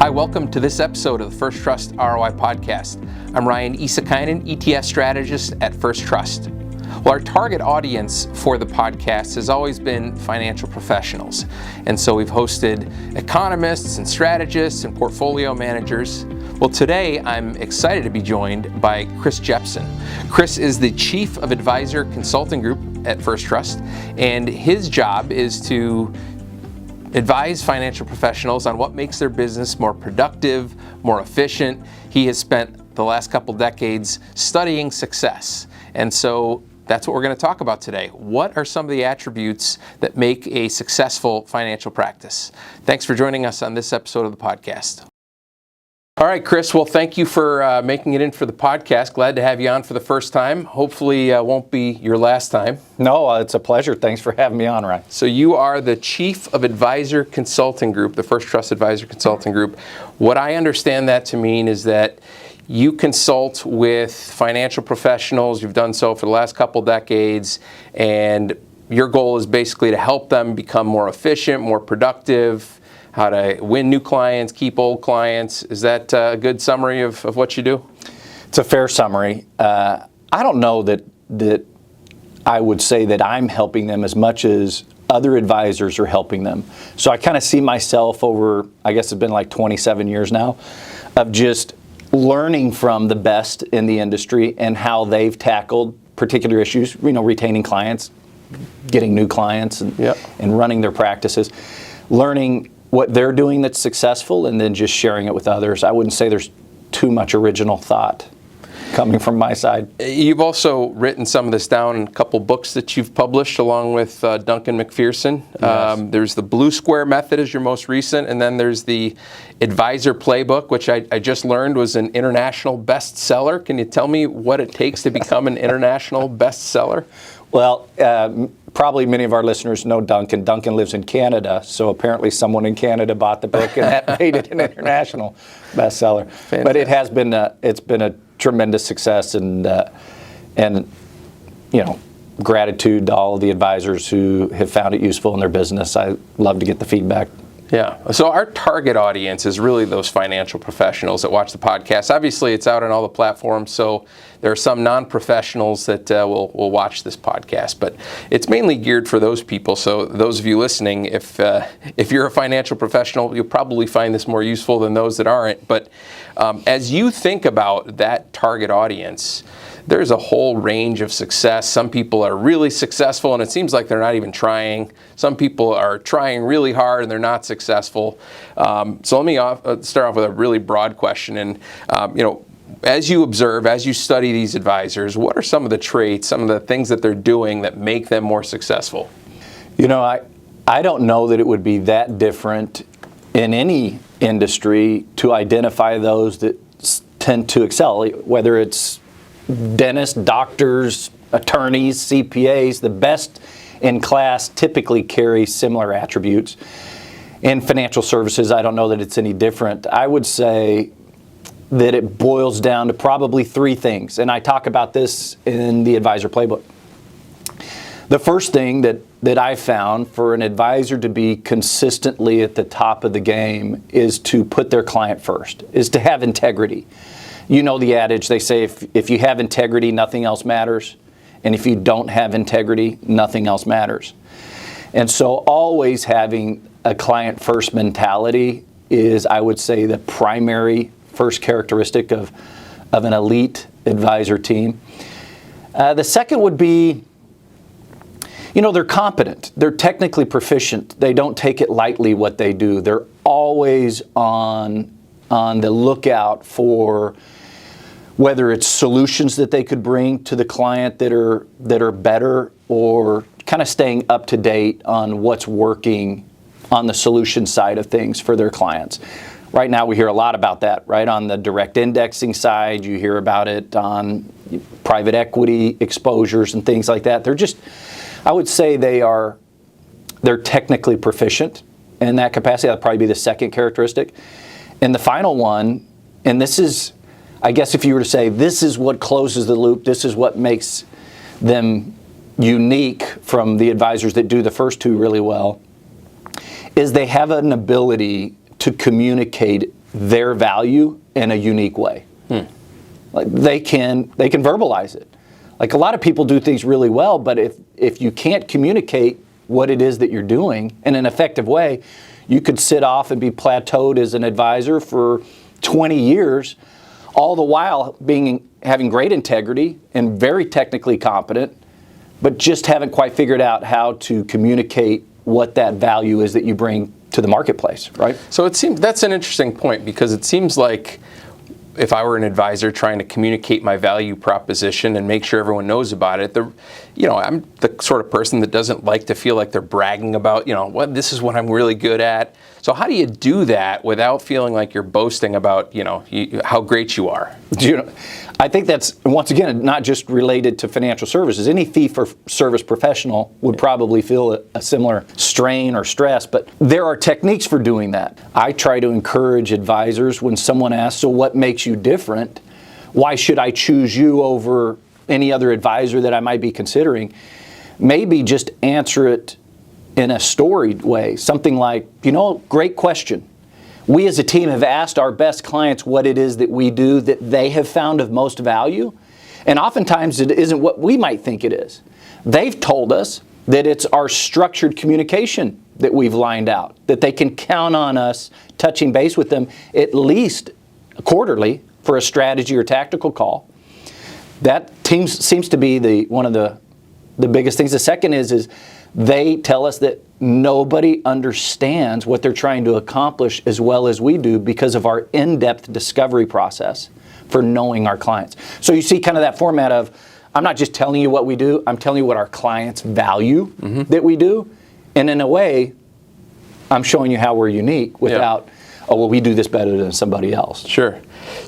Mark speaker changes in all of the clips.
Speaker 1: Hi, welcome to this episode of the First Trust ROI Podcast. I'm Ryan Isakainen, ETS strategist at First Trust. Well, our target audience for the podcast has always been financial professionals. And so we've hosted economists and strategists and portfolio managers. Well, today I'm excited to be joined by Chris Jeppesen. Chris is the Chief of Advisor Consulting Group at First Trust, and his job is to advise financial professionals on what makes their business more productive, more efficient. He has spent the last couple decades studying success. And so that's what we're going to talk about today. What are some of the attributes that make a successful financial practice? Thanks for joining us on this episode of the podcast. All right, Chris, well, thank you for making it in for the podcast. Glad to have you on for the first time. Hopefully won't be your last time.
Speaker 2: No, it's a pleasure. Thanks for having me on, Ryan.
Speaker 1: So you are the Chief of Advisor Consulting Group, the First Trust Advisor Consulting Group. What I understand that to mean is that you consult with financial professionals. You've done so for the last couple decades, and your goal is basically to help them become more efficient, more productive, how to win new clients, keep old clients. Is that a good summary of what you do?
Speaker 2: It's a fair summary. I don't know that I would say that I'm helping them as much as other advisors are helping them. So I kind of see myself over, I guess it's been like 27 years now, of just learning from the best in the industry and how they've tackled particular issues, retaining clients, getting new clients, and running their practices, learning what they're doing that's successful, and then just sharing it with others. I wouldn't say there's too much original thought coming from my side.
Speaker 1: You've also written some of this down in a couple books that you've published along with Duncan McPherson.
Speaker 2: Yes.
Speaker 1: There's the Blue Square Method is your most recent, and then there's the Advisor Playbook, which I just learned was an international bestseller. Can you tell me what it takes to become an international bestseller?
Speaker 2: Well, probably many of our listeners know Duncan. Duncan lives in Canada, so apparently someone in Canada bought the book, and that made it an international bestseller.
Speaker 1: Fantastic.
Speaker 2: But it has been it's been a tremendous success, and gratitude to all of the advisors who have found it useful in their business. I love to get the feedback. Yeah.
Speaker 1: So our target audience is really those financial professionals that watch the podcast. Obviously, it's out on all the platforms, so there are some non-professionals that will watch this podcast, but it's mainly geared for those people. So those of you listening, if you're a financial professional, you'll probably find this more useful than those that aren't. But as you think about that target audience, there's a whole range of success. Some people are really successful and it seems like they're not even trying. Some people are trying really hard and they're not successful. So let me start off with a really broad question. And as you observe, as you study these advisors, what are some of the traits, some of the things that they're doing that make them more successful?
Speaker 2: I don't know that it would be that different in any industry to identify those that tend to excel, whether it's dentists, doctors, attorneys, CPAs. The best in class typically carry similar attributes. In financial services, I don't know that it's any different. I would say that it boils down to probably three things, and I talk about this in the Advisor Playbook. The first thing that I found for an advisor to be consistently at the top of the game is to put their client first, is to have integrity. You know the adage, they say if you have integrity, nothing else matters. And if you don't have integrity, nothing else matters. And so always having a client first mentality is, I would say, the primary first characteristic of an elite advisor team. The second would be, they're competent. They're technically proficient. They don't take it lightly what they do. They're always on the lookout for whether it's solutions that they could bring to the client that are better, or kind of staying up to date on what's working on the solution side of things for their clients. Right now we hear a lot about that, right? On the direct indexing side, you hear about it on private equity exposures and things like that. I would say they're technically proficient in that capacity. That'd probably be the second characteristic. And the final one, and this is, I guess if you were to say, this is what closes the loop, this is what makes them unique from the advisors that do the first two really well, is they have an ability to communicate their value in a unique way. Like they can verbalize it. Like a lot of people do things really well, but if you can't communicate what it is that you're doing in an effective way, you could sit off and be plateaued as an advisor for 20 years, all the while having great integrity and very technically competent, but just haven't quite figured out how to communicate what that value is that you bring to the marketplace, right?
Speaker 1: So it seems that's an interesting point, because it seems like if I were an advisor trying to communicate my value proposition and make sure everyone knows about it, I'm the sort of person that doesn't like to feel like they're bragging about, this is what I'm really good at. So how do you do that without feeling like you're boasting about, how great you are?
Speaker 2: I think that's, once again, not just related to financial services. Any fee-for-service professional would probably feel a similar strain or stress, but there are techniques for doing that. I try to encourage advisors when someone asks, so what makes you different? Why should I choose you over any other advisor that I might be considering? Maybe just answer it in a storied way. Something like, great question. We as a team have asked our best clients what it is that we do that they have found of most value. And oftentimes it isn't what we might think it is. They've told us that it's our structured communication that we've lined out, that they can count on us touching base with them at least quarterly for a strategy or tactical call. That seems to be one of the biggest things. The second is they tell us that nobody understands what they're trying to accomplish as well as we do because of our in-depth discovery process for knowing our clients. So you see kind of that format of, I'm not just telling you what we do, I'm telling you what our clients value that we do. And in a way, I'm showing you how we're unique without, we do this better than somebody else.
Speaker 1: Sure.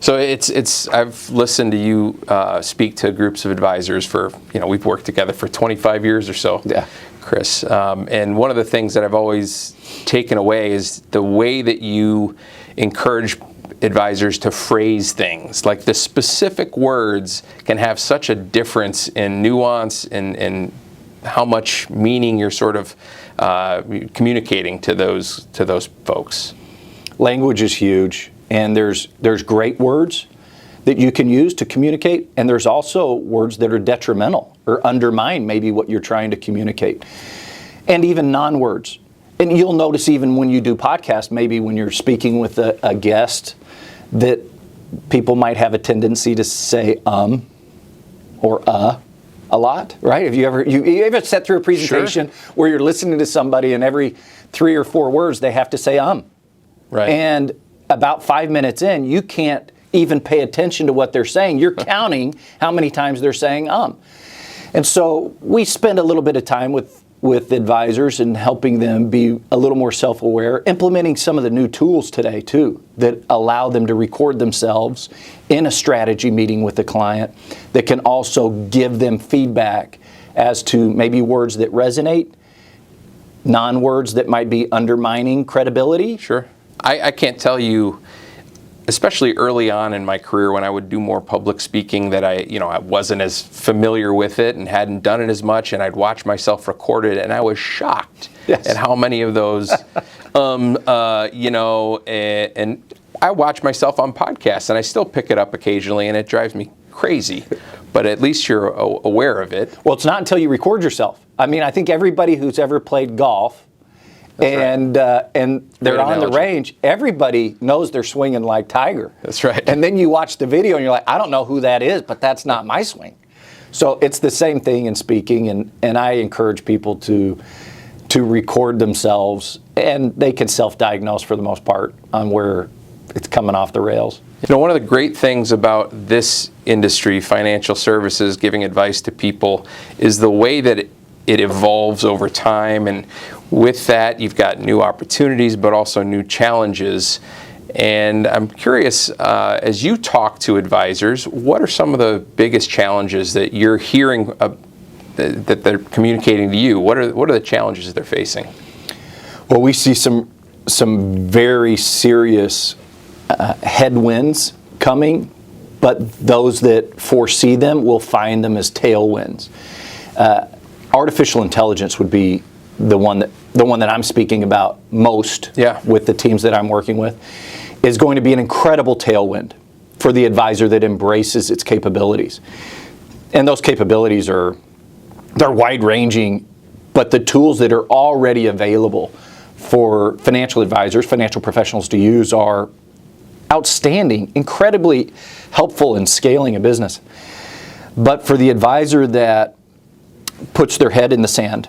Speaker 1: So I've listened to you speak to groups of advisors for, we've worked together for 25 years or so.
Speaker 2: Yeah.
Speaker 1: Chris. And one of the things that I've always taken away is the way that you encourage advisors to phrase things. Like the specific words can have such a difference in nuance and how much meaning you're sort of communicating to those folks.
Speaker 2: Language is huge, and there's great words that you can use to communicate, and there's also words that are detrimental or undermine maybe what you're trying to communicate. And even non-words. And you'll notice even when you do podcasts, maybe when you're speaking with a guest, that people might have a tendency to say or a lot, right? Have you ever sat through a presentation where you're listening to somebody and every 3 or 4 words they have to say
Speaker 1: Right.
Speaker 2: And about 5 minutes in, you can't even pay attention to what they're saying. You're counting how many times they're saying And so we spend a little bit of time with advisors and helping them be a little more self-aware, implementing some of the new tools today too that allow them to record themselves in a strategy meeting with the client that can also give them feedback as to maybe words that resonate, non-words that might be undermining credibility.
Speaker 1: Sure. I can't tell you, especially early on in my career when I would do more public speaking, that I wasn't as familiar with it and hadn't done it as much, and I'd watch myself record it, and I was shocked at how many of those, and I watch myself on podcasts, and I still pick it up occasionally, and it drives me crazy, but at least you're aware of it.
Speaker 2: Well, it's not until you record yourself. I mean, I think everybody who's ever played golf and they're on the range, everybody knows they're swinging like Tiger.
Speaker 1: That's right.
Speaker 2: And then you watch the video and you're like, I don't know who that is, but that's not my swing. So it's the same thing in speaking, and I encourage people to record themselves, and they can self-diagnose for the most part on where it's coming off the rails.
Speaker 1: One of the great things about this industry, financial services, giving advice to people, is the way that it evolves over time, and with that you've got new opportunities but also new challenges. And I'm curious, as you talk to advisors, what are some of the biggest challenges that you're hearing that they're communicating to you? What are the challenges that they're facing?
Speaker 2: Well, we see some very serious headwinds coming, but those that foresee them will find them as tailwinds. Artificial intelligence would be the one that I'm speaking about most with the teams that I'm working with. is going to be an incredible tailwind for the advisor that embraces its capabilities. And those capabilities they're wide-ranging, but the tools that are already available for financial advisors, financial professionals to use are outstanding, incredibly helpful in scaling a business. But for the advisor that puts their head in the sand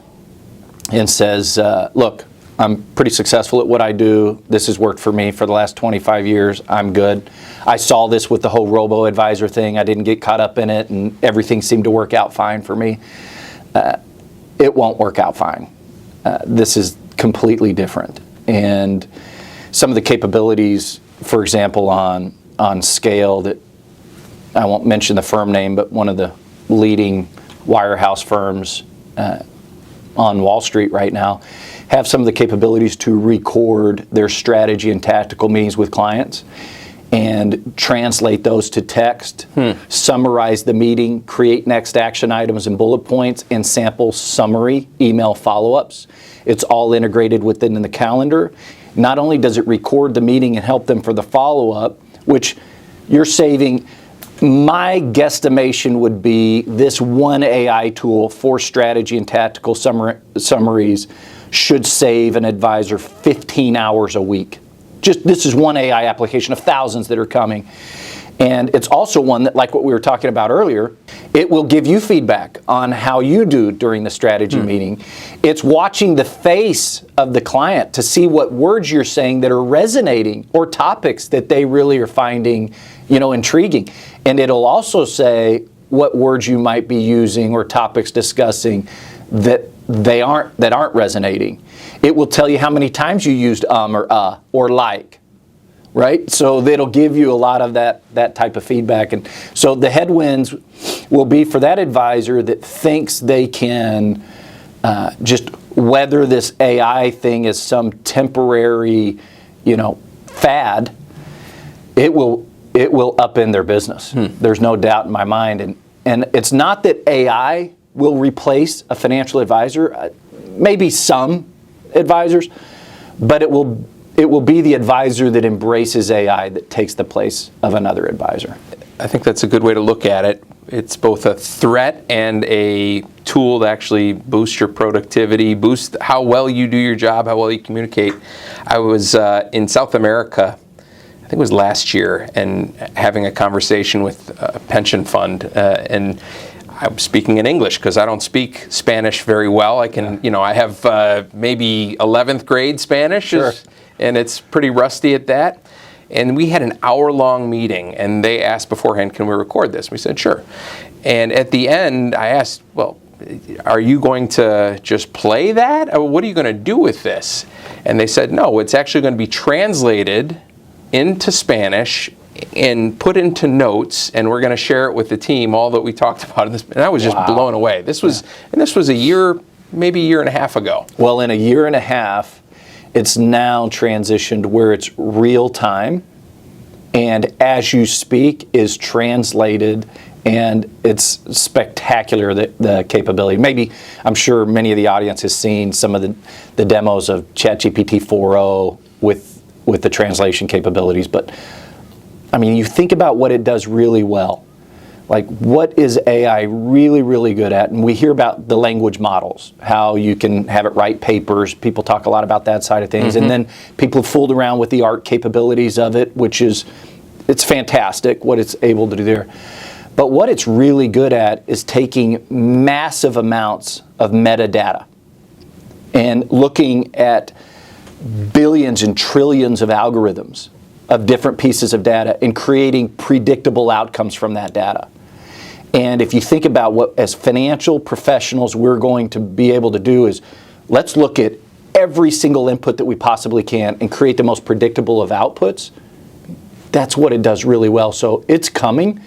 Speaker 2: and says, look, I'm pretty successful at what I do. This has worked for me for the last 25 years. I'm good. I saw this with the whole robo-advisor thing. I didn't get caught up in it, and everything seemed to work out fine for me. It won't work out fine. This is completely different. And some of the capabilities, for example, on scale, that I won't mention the firm name, but one of the leading wirehouse firms on Wall Street right now, have some of the capabilities to record their strategy and tactical meetings with clients and translate those to text, summarize the meeting, create next action items and bullet points, and sample summary email follow-ups. It's all integrated within the calendar. Not only does it record the meeting and help them for the follow-up, which you're saving, my guesstimation would be this one AI tool for strategy and tactical summaries should save an advisor 15 hours a week. Just this is one AI application of thousands that are coming. And it's also one that, like what we were talking about earlier, it will give you feedback on how you do during the strategy meeting. It's watching the face of the client to see what words you're saying that are resonating or topics that they really are finding, intriguing. And it'll also say what words you might be using or topics discussing that aren't resonating. It will tell you how many times you used or like, right? So it'll give you a lot of that type of feedback. And so the headwinds will be for that advisor that thinks they can just weather this AI thing as some temporary, fad. It will upend their business. There's no doubt in my mind. And it's not that AI will replace a financial advisor, maybe some advisors, but it will be the advisor that embraces AI that takes the place of another advisor.
Speaker 1: I think that's a good way to look at it. It's both a threat and a tool to actually boost your productivity, boost how well you do your job, how well you communicate. I was in South America, I think it was last year, and having a conversation with a pension fund, and I'm speaking in English because I don't speak Spanish very well. I can, I have maybe 11th grade Spanish,
Speaker 2: Sure.
Speaker 1: And it's pretty rusty at that. And we had an hour-long meeting, and they asked beforehand, can we record this? We said, sure. And at the end, I asked, well, are you going to just play that? Or what are you going to do with this? And they said, no, it's actually going to be translated into Spanish and put into notes, and we're going to share it with the team, all that we talked about in this. And I was just blown away. This was a year, maybe a year and a half ago.
Speaker 2: Well, in a year and a half, it's now transitioned where it's real time, and as you speak is translated, and it's spectacular, the capability. Maybe, I'm sure many of the audience has seen some of the demos of ChatGPT 4.0 with the translation capabilities, but I mean, you think about what it does really well. Like, what is AI really, really good at? And we hear about the language models, how you can have it write papers. People talk a lot about that side of things. And then people have fooled around with the art capabilities of it, it's fantastic what it's able to do there. But what it's really good at is taking massive amounts of metadata and looking at billions and trillions of algorithms of different pieces of data and creating predictable outcomes from that data. And if you think about what, as financial professionals, we're going to be able to do is, let's look at every single input that we possibly can and create the most predictable of outputs. That's what it does really well. So it's coming.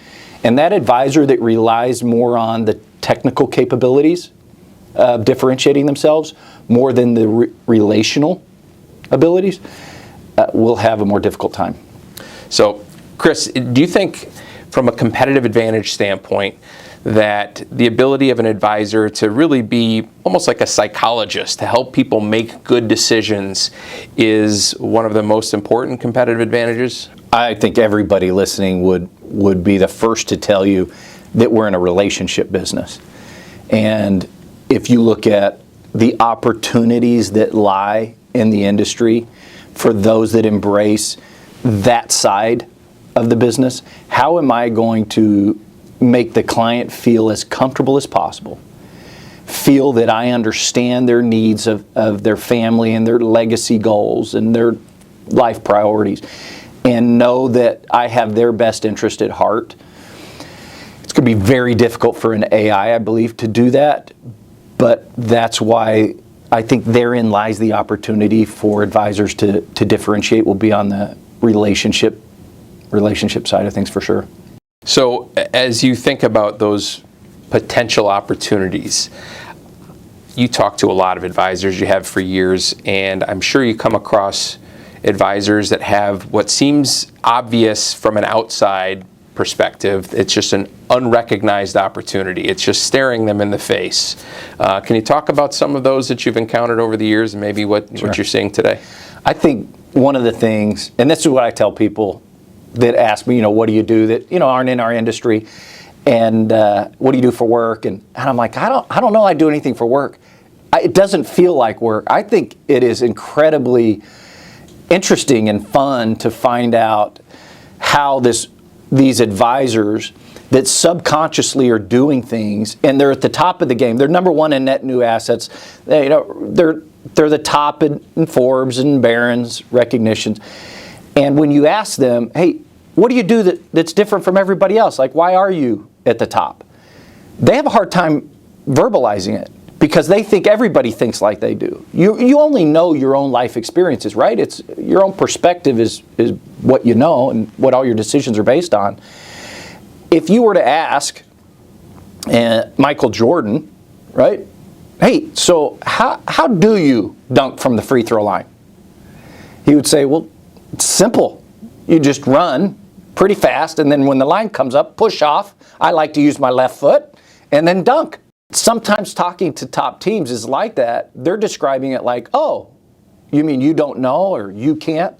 Speaker 2: And that advisor that relies more on the technical capabilities of differentiating themselves more than the relational abilities will have a more difficult time.
Speaker 1: So, Chris, do you think from a competitive advantage standpoint that the ability of an advisor to really be almost like a psychologist to help people make good decisions is one of the most important competitive advantages?
Speaker 2: I think everybody listening would be the first to tell you that we're in a relationship business. And if you look at the opportunities that lie in the industry for those that embrace that side of the business, how am I going to make the client feel as comfortable as possible, feel that I understand their needs of their family and their legacy goals and their life priorities, and know that I have their best interest at heart? It's going to be very difficult for an AI, I believe, to do that, but that's why I think therein lies the opportunity for advisors to differentiate, will be on the relationship side of things for sure.
Speaker 1: So as you think about those potential opportunities, you talk to a lot of advisors, you have for years, and I'm sure you come across advisors that have what seems obvious from an outside perspective. It's just an unrecognized opportunity. It's just staring them in the face. Can you talk about some of those that you've encountered over the years and maybe what you're seeing today?
Speaker 2: I think one of the things, and this is what I tell people that ask me, what do you do that, aren't in our industry, and what do you do for work? And I'm like, I don't know I do anything for work. It doesn't feel like work. I think it is incredibly interesting and fun to find out how these advisors that subconsciously are doing things, and they're at the top of the game. They're number one in net new assets. They're the top in Forbes and Barron's recognitions. And when you ask them, hey, what do you do that's different from everybody else? Like, why are you at the top? They have a hard time verbalizing it because they think everybody thinks like they do. You only know your own life experiences, right? It's your own perspective is what you know and what all your decisions are based on. If you were to ask Michael Jordan, right? Hey, so how do you dunk from the free throw line? He would say, well, it's simple. You just run pretty fast, and then when the line comes up, push off. I like to use my left foot, and then dunk. Sometimes talking to top teams is like that. They're describing it like, oh, you mean you don't know or you can't?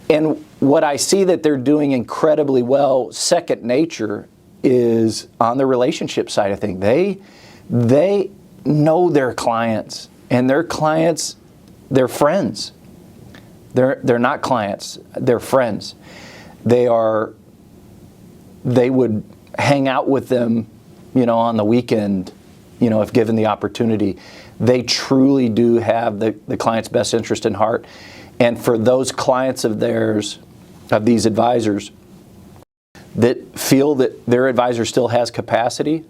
Speaker 2: And what I see that they're doing incredibly well, second nature, is on the relationship side of things. They know their clients, and their clients, they're friends. They're not clients, they're friends. They would hang out with them, on the weekend, if given the opportunity. They truly do have the client's best interest in heart. And for those clients of theirs, of these advisors, that feel that their advisor still has capacity,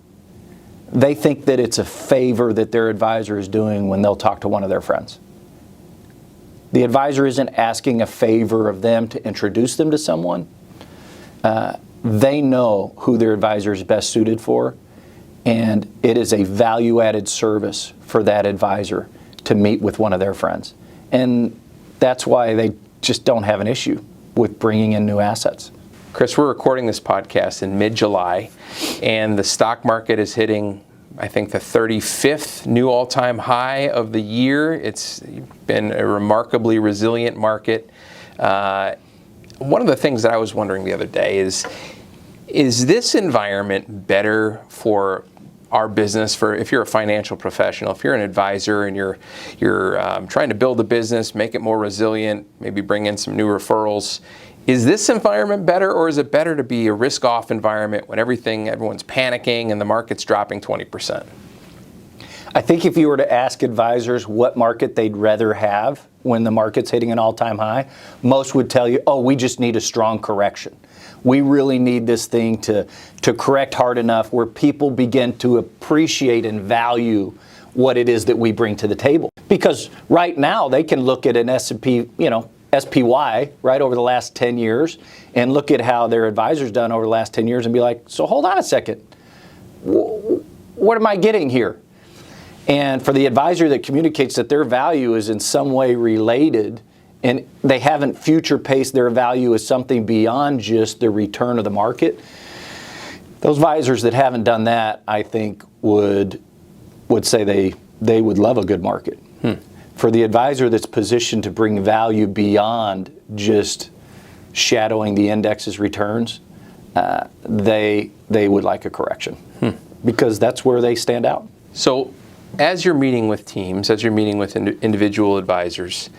Speaker 2: they think that it's a favor that their advisor is doing when they'll talk to one of their friends. The advisor isn't asking a favor of them to introduce them to someone. They know who their advisor is best suited for, and it is a value-added service for that advisor to meet with one of their friends. And that's why they just don't have an issue with bringing in new assets.
Speaker 1: Chris, we're recording this podcast in mid-July, and the stock market is hitting, I think, the 35th new all-time high of the year. It's been a remarkably resilient market. One of the things that I was wondering the other day is this environment better for our business, for if you're a financial professional, if you're an advisor and you're trying to build a business, make it more resilient, maybe bring in some new referrals? Is this environment better, or is it better to be a risk-off environment when everyone's panicking and the market's dropping 20%?
Speaker 2: I think if you were to ask advisors what market they'd rather have when the market's hitting an all-time high, most would tell you, oh, we just need a strong correction. We really need this thing to correct hard enough where people begin to appreciate and value what it is that we bring to the table. Because right now they can look at an S&P, SPY, right, over the last 10 years and look at how their advisor's done over the last 10 years and be like, so hold on a second. What am I getting here? And for the advisor that communicates that their value is in some way related and they haven't future paced their value as something beyond just the return of the market, Those advisors that haven't done that, I think, would say they would love a good market. For the advisor that's positioned to bring value beyond just shadowing the index's returns, they would like a correction because that's where they stand out.
Speaker 1: So as you're meeting with teams, as you're meeting with individual advisors,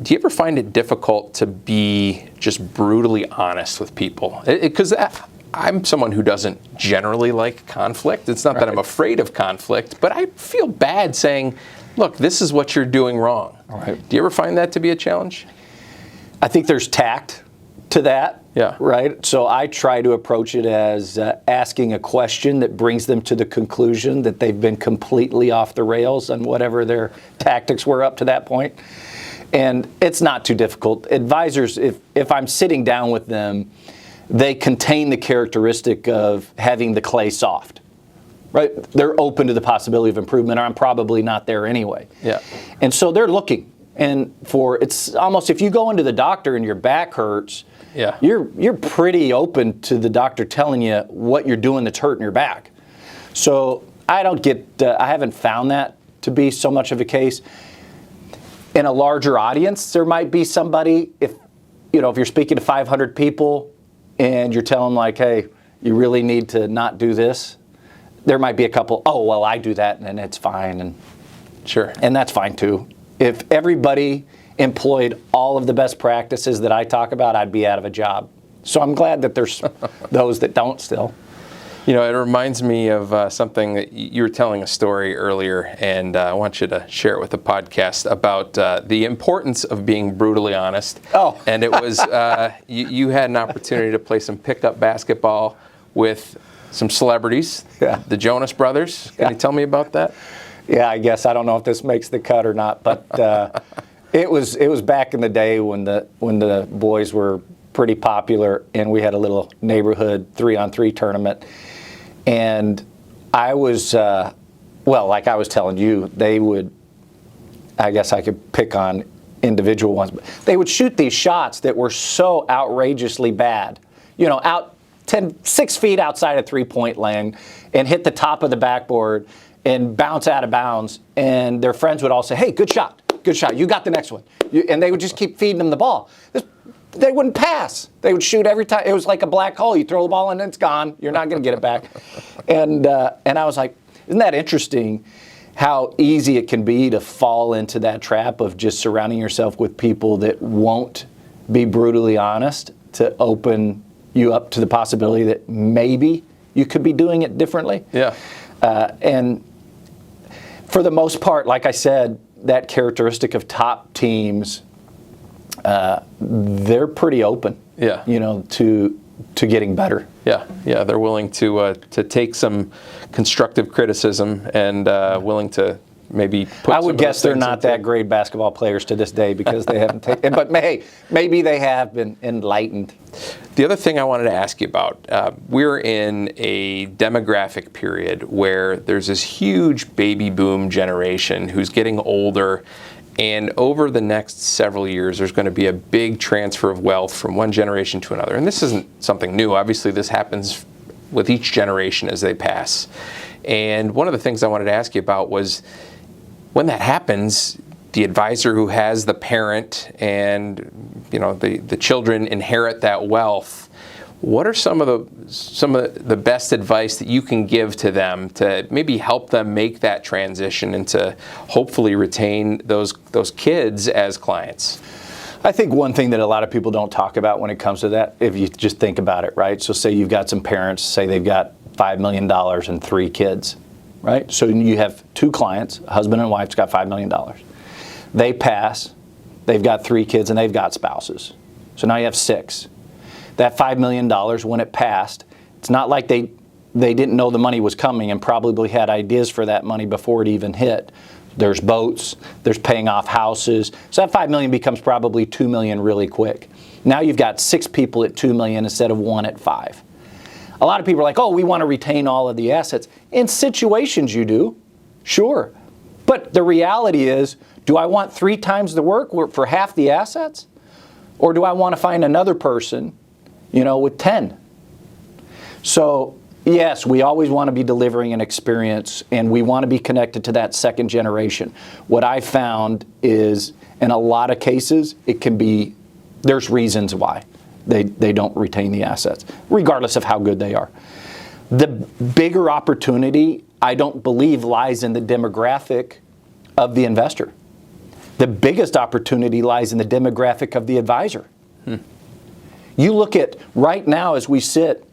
Speaker 1: do you ever find it difficult to be just brutally honest with people? Because I'm someone who doesn't generally like conflict. It's not that I'm afraid of conflict, but I feel bad saying, look, this is what you're doing wrong.
Speaker 2: Right.
Speaker 1: Do you ever find that to be a challenge?
Speaker 2: I think there's tact to that.
Speaker 1: Yeah.
Speaker 2: Right? So I try to approach it as asking a question that brings them to the conclusion that they've been completely off the rails on whatever their tactics were up to that point. And it's not too difficult. Advisors, if I'm sitting down with them, they contain the characteristic of having the clay soft, right? They're open to the possibility of improvement, or I'm probably not there anyway.
Speaker 1: Yeah.
Speaker 2: And so they're looking. And it's almost, if you go into the doctor and your back hurts,
Speaker 1: yeah,
Speaker 2: you're pretty open to the doctor telling you what you're doing that's hurting your back. So I haven't found that to be so much of a case. In a larger audience, there might be somebody, if you're speaking to 500 people and you're telling them like, hey, you really need to not do this, there might be a couple, oh, well, I do that and it's fine. And
Speaker 1: sure.
Speaker 2: And that's fine too. If everybody employed all of the best practices that I talk about, I'd be out of a job. So I'm glad that there's those that don't still.
Speaker 1: It reminds me of something that you were telling a story earlier, and I want you to share it with the podcast about the importance of being brutally honest.
Speaker 2: Oh.
Speaker 1: And it was, you had an opportunity to play some pickup basketball with some celebrities, the Jonas Brothers. Can you tell me about that?
Speaker 2: Yeah, I guess I don't know if this makes the cut or not, but it was back in the day when the boys were pretty popular, and we had a little neighborhood 3-on-3 tournament. And I was, like I was telling you, I guess I could pick on individual ones, but they would shoot these shots that were so outrageously bad, out 6 feet outside of 3-point lane, and hit the top of the backboard and bounce out of bounds. And their friends would all say, hey, good shot, you got the next one. And they would just keep feeding them the ball. They wouldn't pass. They would shoot every time. It was like a black hole. You throw the ball and it's gone. You're not going to get it back. And I was like, isn't that interesting how easy it can be to fall into that trap of just surrounding yourself with people that won't be brutally honest, to open you up to the possibility that maybe you could be doing it differently.
Speaker 1: Yeah.
Speaker 2: And for the most part, like I said, that characteristic of top teams, they're pretty open, to getting better.
Speaker 1: Yeah, they're willing to take some constructive criticism and willing to maybe put
Speaker 2: I would guess they're not that great basketball players to this day because they haven't taken, but hey, maybe they have been enlightened.
Speaker 1: The other thing I wanted to ask you about, we're in a demographic period where there's this huge baby boom generation who's getting older. And over the next several years, there's going to be a big transfer of wealth from one generation to another. And this isn't something new. Obviously, this happens with each generation as they pass. And one of the things I wanted to ask you about was, when that happens, the advisor who has the parent and the children inherit that wealth, what are some of the best advice that you can give to them to maybe help them make that transition and to hopefully retain those kids as clients?
Speaker 2: I think one thing that a lot of people don't talk about when it comes to that, if you just think about it, right? So say you've got some parents, say they've got $5 million and 3 kids, right? So you have 2 clients, a husband and wife's got $5 million. They pass, they've got 3 kids, and they've got spouses. So now you have 6. That $5 million, when it passed, it's not like they didn't know the money was coming and probably had ideas for that money before it even hit. There's boats, there's paying off houses. So that $5 million becomes probably $2 million really quick. Now you've got 6 people at $2 million instead of 1 at 5. A lot of people are like, oh, we want to retain all of the assets. In situations you do, sure. But the reality is, do I want 3 times the work for half the assets? Or do I want to find another person, with 10? So Yes, we always want to be delivering an experience, and we want to be connected to that second generation. What I found is, in a lot of cases, it can be, there's reasons why they don't retain the assets, regardless of how good they are. The bigger opportunity, I don't believe, lies in the demographic of the investor. The biggest opportunity lies in the demographic of the advisor. You look at, right now as we sit,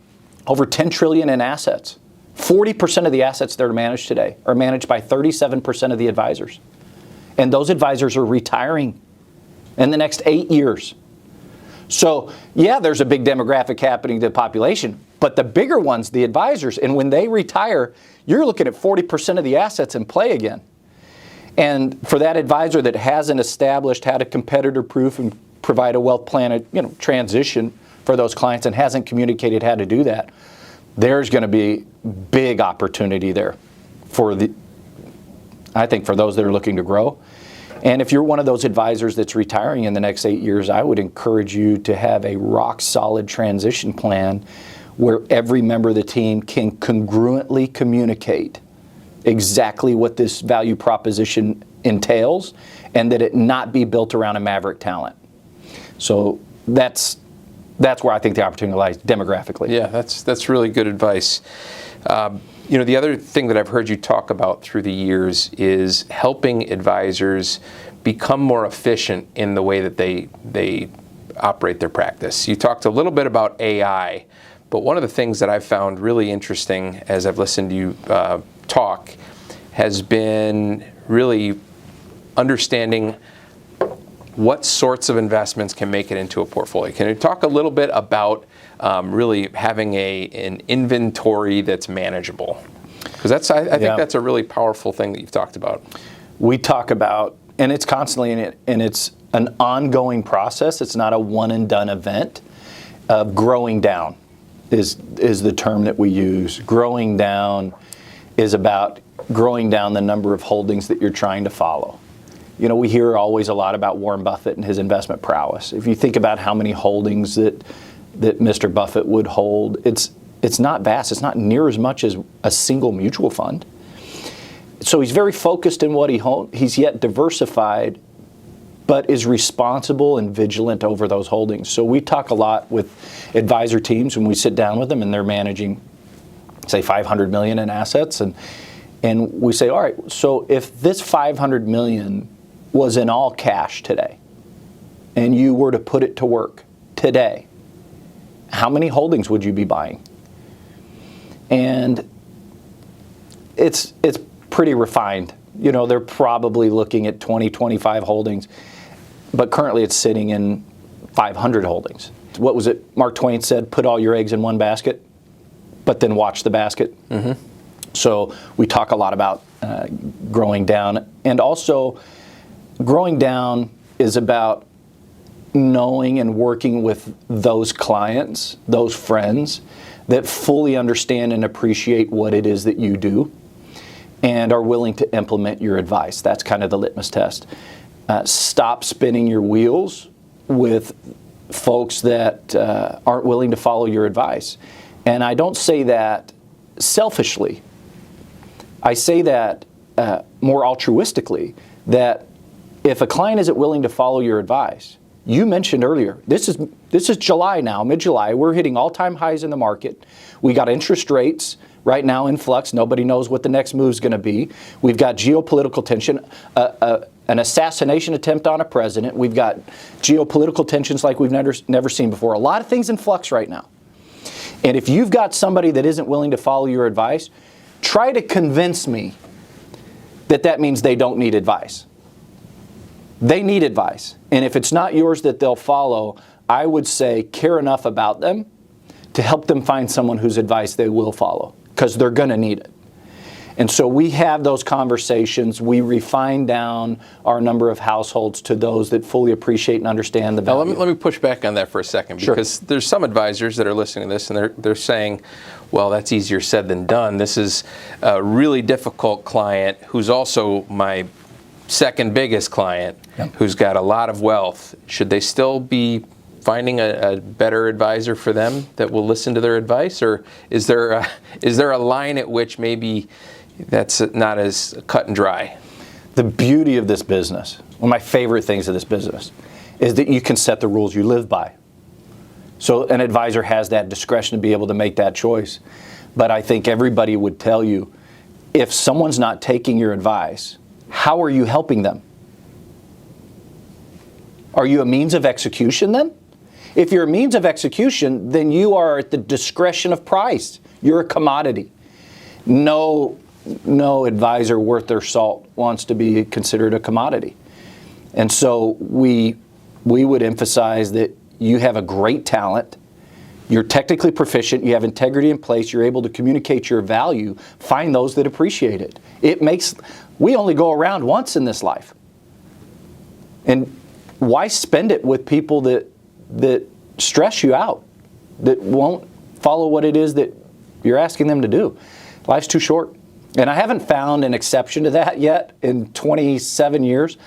Speaker 2: over 10 trillion in assets. 40% of the assets that are managed today are managed by 37% of the advisors. And those advisors are retiring in the next 8 years. So, yeah, there's a big demographic happening to the population, but the bigger ones, the advisors, and when they retire, you're looking at 40% of the assets in play again. And for that advisor that hasn't established how to competitor-proof and provide a wealth plan, transition for those clients and hasn't communicated how to do that, there's going to be big opportunity there I think for those that are looking to grow. And if you're one of those advisors that's retiring in the next 8 years, I would encourage you to have a rock solid transition plan where every member of the team can congruently communicate exactly what this value proposition entails, and that it not be built around a maverick talent. So that's where I think the opportunity lies demographically.
Speaker 1: Yeah, that's really good advice. The other thing that I've heard you talk about through the years is helping advisors become more efficient in the way that they operate their practice. You talked a little bit about AI, but one of the things that I've found really interesting as I've listened to you talk has been really understanding what sorts of investments can make it into a portfolio. Can you talk a little bit about really having an inventory that's manageable? Because I think that's a really powerful thing that you've talked about.
Speaker 2: We talk about, and it's constantly in it, and it's an ongoing process. It's not a one and done event. Growing down is the term that we use. Growing down is about growing down the number of holdings that you're trying to follow. We hear always a lot about Warren Buffett and his investment prowess. If you think about how many holdings that Mr. Buffett would hold, it's not vast. It's not near as much as a single mutual fund. So he's very focused in what he holds. He's yet diversified, but is responsible and vigilant over those holdings. So we talk a lot with advisor teams when we sit down with them and they're managing, say, $500 million in assets, and we say, all right, so if this $500 million was in all cash today, and you were to put it to work today, how many holdings would you be buying? And it's pretty refined. They're probably looking at 20, 25 holdings, but currently it's sitting in 500 holdings. What was it Mark Twain said? Put all your eggs in one basket, but then watch the basket. Mm-hmm. So we talk a lot about growing down, and also growing down is about knowing and working with those clients, those friends that fully understand and appreciate what it is that you do and are willing to implement your advice. That's kind of the litmus test. Stop spinning your wheels with folks that aren't willing to follow your advice. And I don't say that selfishly. I say that more altruistically, that if a client isn't willing to follow your advice, you mentioned earlier, this is July now, mid-July. We're hitting all-time highs in the market. We got interest rates right now in flux. Nobody knows what the next move is going to be. We've got geopolitical tension, an assassination attempt on a president. We've got geopolitical tensions like we've never seen before. A lot of things in flux right now. And if you've got somebody that isn't willing to follow your advice, try to convince me that means they don't need advice. They need advice. And if it's not yours that they'll follow, I would say care enough about them to help them find someone whose advice they will follow, because they're going to need it. And so we have those conversations. We refine down our number of households to those that fully appreciate and understand the value.
Speaker 1: Now, let me push back on that for a second, because
Speaker 2: Sure.
Speaker 1: There's some advisors that are listening to this and they're saying, well, that's easier said than done. This is a really difficult client who's also my second biggest client, who's got a lot of wealth. Should they still be finding a better advisor for them that will listen to their advice, or is there a line at which maybe that's not as cut and dry?
Speaker 2: The beauty of this business, one of my favorite things of this business, is that you can set the rules you live by. So an advisor has that discretion to be able to make that choice. But I think everybody would tell you, if someone's not taking your advice, how are you helping them? Are you a means of execution then? If you're a means of execution, then you are at the discretion of price. You're a commodity. No advisor worth their salt wants to be considered a commodity. And so we would emphasize that you have a great talent, you're technically proficient, you have integrity in place, you're able to communicate your value, find those that appreciate it. We only go around once in this life. And why spend it with people that stress you out, that won't follow what it is that you're asking them to do? Life's too short. And I haven't found an exception to that yet in 27 years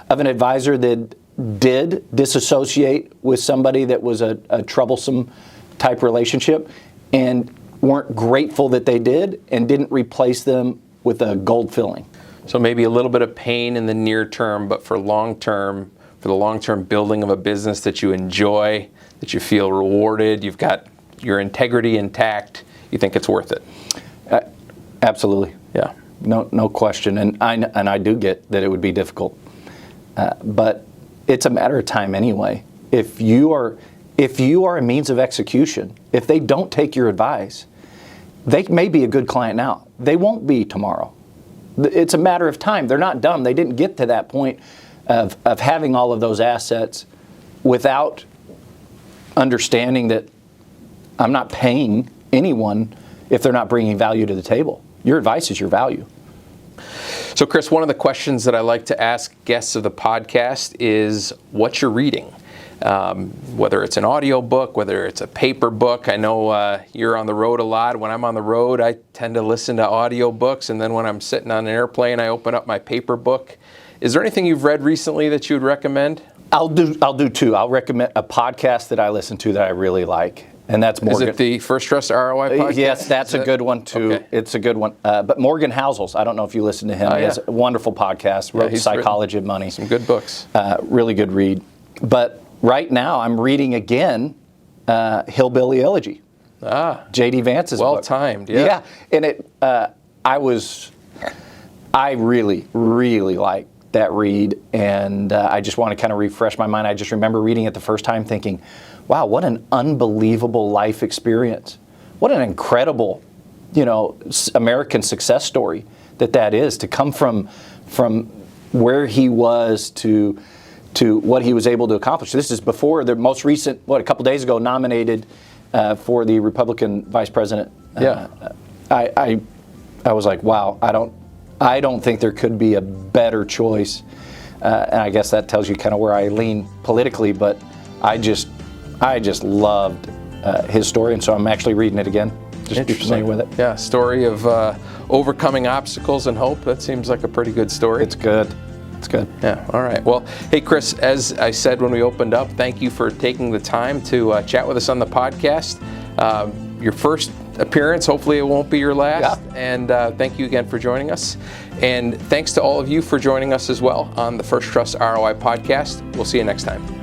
Speaker 2: of an advisor that did disassociate with somebody that was a troublesome type relationship and weren't grateful that they did and didn't replace them with a gold filling.
Speaker 1: So maybe a little bit of pain in the near term, but for the long-term building of a business that you enjoy, that you feel rewarded, you've got your integrity intact, you think it's worth it?
Speaker 2: Absolutely.
Speaker 1: Yeah.
Speaker 2: No question. And I do get that it would be difficult. But it's a matter of time anyway. If you are a means of execution, if they don't take your advice, they may be a good client now. They won't be tomorrow. It's a matter of time. They're not dumb. They didn't get to that point of having all of those assets without understanding that I'm not paying anyone if they're not bringing value to the table. Your advice is your value.
Speaker 1: So Chris, one of the questions that I like to ask guests of the podcast is what you're reading. Whether it's an audio book, whether it's a paper book. I know you're on the road a lot. When I'm on the road, I tend to listen to audio books, and then when I'm sitting on an airplane, I open up my paper book. Is there anything you've read recently that you would recommend?
Speaker 2: I'll do two. I'll recommend a podcast that I listen to that I really like, and that's Morgan.
Speaker 1: Is it the First Trust ROI podcast?
Speaker 2: Yes, that's a good one too. Okay. It's a good one. But Morgan Housel's, I don't know if you listen to him. He has a wonderful podcast, wrote Psychology of Money.
Speaker 1: Some good books.
Speaker 2: Really good read. But right now I'm reading again Hillbilly Elegy. J.D. Vance's book.
Speaker 1: Well-timed, yeah.
Speaker 2: Yeah, and I really, really like that read, and I just want to kind of refresh my mind. I just remember reading it the first time thinking, wow, what an unbelievable life experience. What an incredible, American success story that is, to come from where he was to what he was able to accomplish. This is before the most recent, a couple days ago, nominated for the Republican vice president.
Speaker 1: Yeah.
Speaker 2: I was like, wow, I don't think there could be a better choice. And I guess that tells you kind of where I lean politically, but I just loved his story, and so I'm actually reading it again. Just be familiar with it.
Speaker 1: Yeah, story of overcoming obstacles and hope. That seems like a pretty good story.
Speaker 2: It's good. It's good.
Speaker 1: Yeah, all right. Well, hey, Chris, as I said when we opened up, thank you for taking the time to chat with us on the podcast. Your first appearance, hopefully it won't be your last. Yeah. And thank you again for joining us. And thanks to all of you for joining us as well on the First Trust ROI podcast. We'll see you next time.